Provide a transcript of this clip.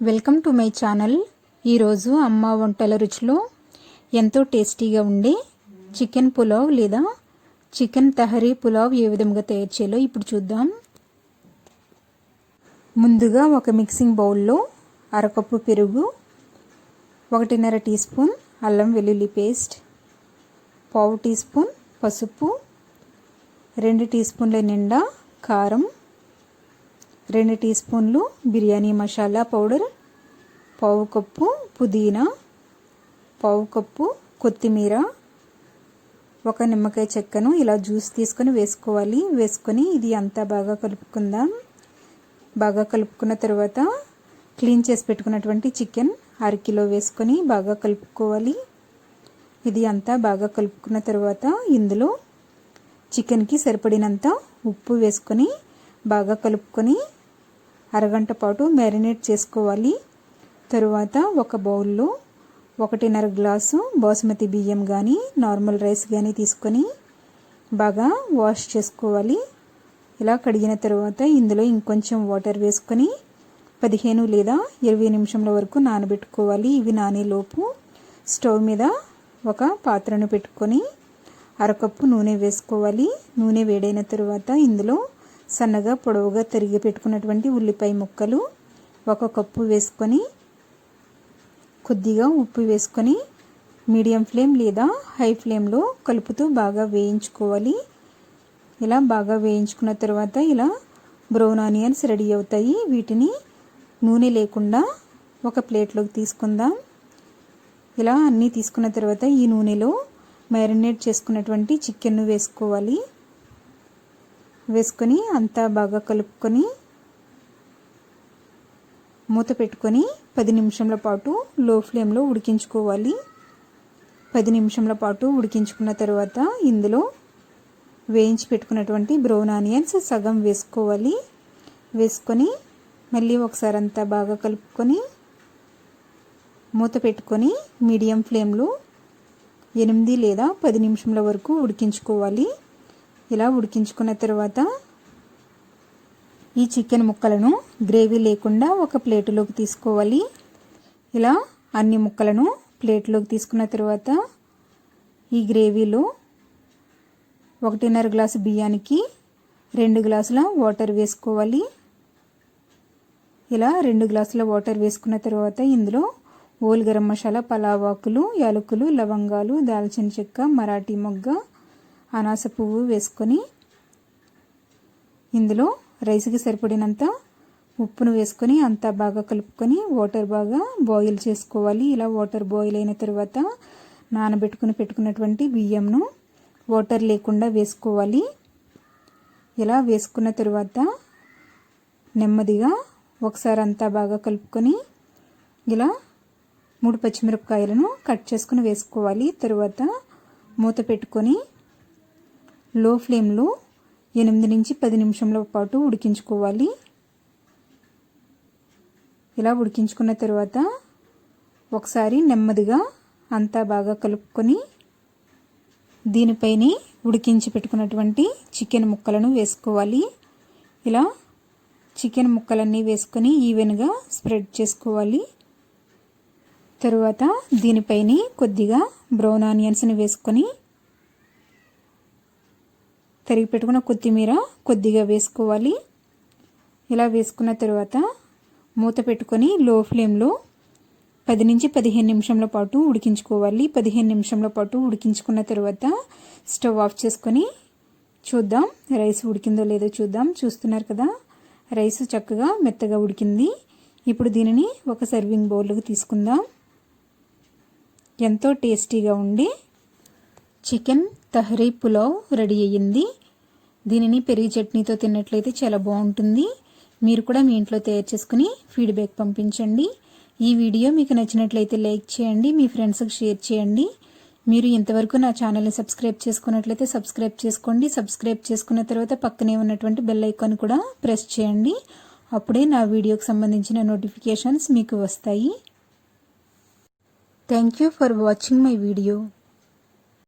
Welcome to my channel. ఈరోజు అమ్మ వంటల రుచిలో ఎంతో టేస్టీగా ఉండే చికెన్ పులావ్ లేదా చికెన్ తహరీ పులావ్ ఏ విధంగా తయారు చేయాలో ఇప్పుడు చూద్దాం. ముందుగా ఒక మిక్సింగ్ బౌల్లో అరకప్పు పెరుగు, 1.5 టీ స్పూన్ అల్లం వెల్లుల్లి పేస్ట్, 1/2 టీ స్పూన్ పసుపు, 2 టీ స్పూన్ల నిండా కారం, 2 టీ స్పూన్లు బిర్యానీ మసాలా పౌడర్, 1/2 కప్పు పుదీనా, 1/2 కప్పు కొత్తిమీర, ఒక నిమ్మకాయ చెక్కను ఇలా జ్యూస్ తీసుకొని వేసుకోవాలి. వేసుకొని ఇది అంతా బాగా కలుపుకుందాం. బాగా కలుపుకున్న తర్వాత క్లీన్ చేసి పెట్టుకున్నటువంటి చికెన్ 1/2 కిలో వేసుకొని బాగా కలుపుకోవాలి. ఇది అంతా బాగా కలుపుకున్న తర్వాత ఇందులో చికెన్కి సరిపడినంత ఉప్పు వేసుకొని బాగా కలుపుకొని అరగంట పాటు మ్యారినేట్ చేసుకోవాలి. తరువాత ఒక బౌల్లో 1.5 గ్లాసు బాస్మతి బియ్యం కానీ నార్మల్ రైస్ కానీ తీసుకొని బాగా వాష్ చేసుకోవాలి. ఇలా కడిగిన తర్వాత ఇందులో ఇంకొంచెం వాటర్ వేసుకొని 15 లేదా 20 నిమిషంల వరకు నానబెట్టుకోవాలి. ఇవి నానేలోపు స్టవ్ మీద ఒక పాత్రను పెట్టుకొని అరకప్పు నూనె వేసుకోవాలి. నూనె వేడైన తర్వాత ఇందులో సన్నగా పొడవుగా తరిగి పెట్టుకున్నటువంటి ఉల్లిపాయ ముక్కలు 1 కప్పు వేసుకొని కొద్దిగా ఉప్పు వేసుకొని మీడియం ఫ్లేమ్ లేదా హై ఫ్లేమ్లో కలుపుతూ బాగా వేయించుకోవాలి. ఇలా బాగా వేయించుకున్న తర్వాత ఇలా బ్రౌన్ ఆనియన్స్ రెడీ అవుతాయి. వీటిని నూనె లేకుండా ఒక ప్లేట్లోకి తీసుకుందాం. ఇలా అన్నీ తీసుకున్న తర్వాత ఈ నూనెలో మ్యారినేట్ చేసుకున్నటువంటి చికెన్ను వేసుకోవాలి. వేసుకొని అంతా బాగా కలుపుకొని మూత పెట్టుకొని 10 నిమిషంల పాటు లో ఫ్లేమ్లో ఉడికించుకోవాలి. 10 నిమిషంల పాటు ఉడికించుకున్న తర్వాత ఇందులో వేయించి పెట్టుకున్నటువంటి బ్రౌన్ ఆనియన్స్ సగం వేసుకోవాలి. వేసుకొని మళ్ళీ ఒకసారి అంతా బాగా కలుపుకొని మూత పెట్టుకొని మీడియం ఫ్లేమ్లో 8 లేదా 10 నిమిషంల వరకు ఉడికించుకోవాలి. ఇలా ఉడికించుకున్న తర్వాత ఈ చికెన్ ముక్కలను గ్రేవీ లేకుండా ఒక ప్లేటులోకి తీసుకోవాలి. ఇలా అన్ని ముక్కలను ప్లేట్లోకి తీసుకున్న తర్వాత ఈ గ్రేవీలో 1.5 గ్లాసు బియ్యానికి 2 గ్లాసుల వాటర్ వేసుకోవాలి. ఇలా 2 గ్లాసుల వాటర్ వేసుకున్న తర్వాత ఇందులో ఓల్ గరం మసాలా, పలావ్ ఆకులు, యాలకులు, లవంగాలు, దాల్చిన చెక్క, మరాఠీ మొగ్గ, అనాస పువ్వు వేసుకొని ఇందులో రైస్కి సరిపడినంత ఉప్పును వేసుకొని అంతా బాగా కలుపుకొని వాటర్ బాగా బాయిల్ చేసుకోవాలి. ఇలా వాటర్ బాయిల్ అయిన తర్వాత పెట్టుకున్నటువంటి బియ్యంను వాటర్ లేకుండా వేసుకోవాలి. ఇలా వేసుకున్న తర్వాత నెమ్మదిగా ఒకసారి అంతా బాగా కలుపుకొని ఇలా 3 పచ్చిమిరపకాయలను కట్ చేసుకుని వేసుకోవాలి. తర్వాత మూత పెట్టుకొని లో ఫ్లేమ్లో 8 నుంచి 10 నిమిషంల పాటు ఉడికించుకోవాలి. ఇలా ఉడికించుకున్న తర్వాత ఒకసారి నెమ్మదిగా అంతా బాగా కలుపుకొని దీనిపైనే ఉడికించి పెట్టుకున్నటువంటి చికెన్ ముక్కలను వేసుకోవాలి. ఇలా చికెన్ ముక్కలన్నీ వేసుకొని ఈవెన్గా స్ప్రెడ్ చేసుకోవాలి. తరువాత దీనిపైనే కొద్దిగా బ్రౌన్ ఆనియన్స్ని వేసుకొని తరిగి పెట్టుకున్న కొత్తిమీర కొద్దిగా వేసుకోవాలి. ఇలా వేసుకున్న తర్వాత మూత పెట్టుకొని లో ఫ్లేమ్లో 10 నుంచి 15 నిమిషంల పాటు ఉడికించుకోవాలి. 15 నిమిషంల పాటు ఉడికించుకున్న తర్వాత స్టవ్ ఆఫ్ చేసుకొని చూద్దాం రైస్ ఉడికిందో లేదో చూద్దాం. చూస్తున్నారు కదా, రైస్ చక్కగా మెత్తగా ఉడికింది. ఇప్పుడు దీనిని ఒక సర్వింగ్ బౌల్లోకి తీసుకుందాం. ఎంతో టేస్టీగా ఉండి చికెన్ తహరీ పులావ్ రెడీ అయ్యింది. దీనిని పెరుగు చట్నీతో తిన్నట్లయితే చాలా బాగుంటుంది. మీరు కూడా మీ ఇంట్లో తయారు చేసుకుని ఫీడ్బ్యాక్ పంపించండి. ఈ వీడియో మీకు నచ్చినట్లయితే లైక్ చేయండి, మీ ఫ్రెండ్స్కి షేర్ చేయండి. మీరు ఇంతవరకు నా ఛానల్ని సబ్స్క్రైబ్ చేసుకున్నట్లయితే సబ్స్క్రైబ్ చేసుకోండి. సబ్స్క్రైబ్ చేసుకున్న తర్వాత పక్కనే ఉన్నటువంటి బెల్ ఐకాన్ కూడా ప్రెస్ చేయండి. అప్పుడే నా వీడియోకి సంబంధించిన నోటిఫికేషన్స్ మీకు వస్తాయి. Thank you for watching my video.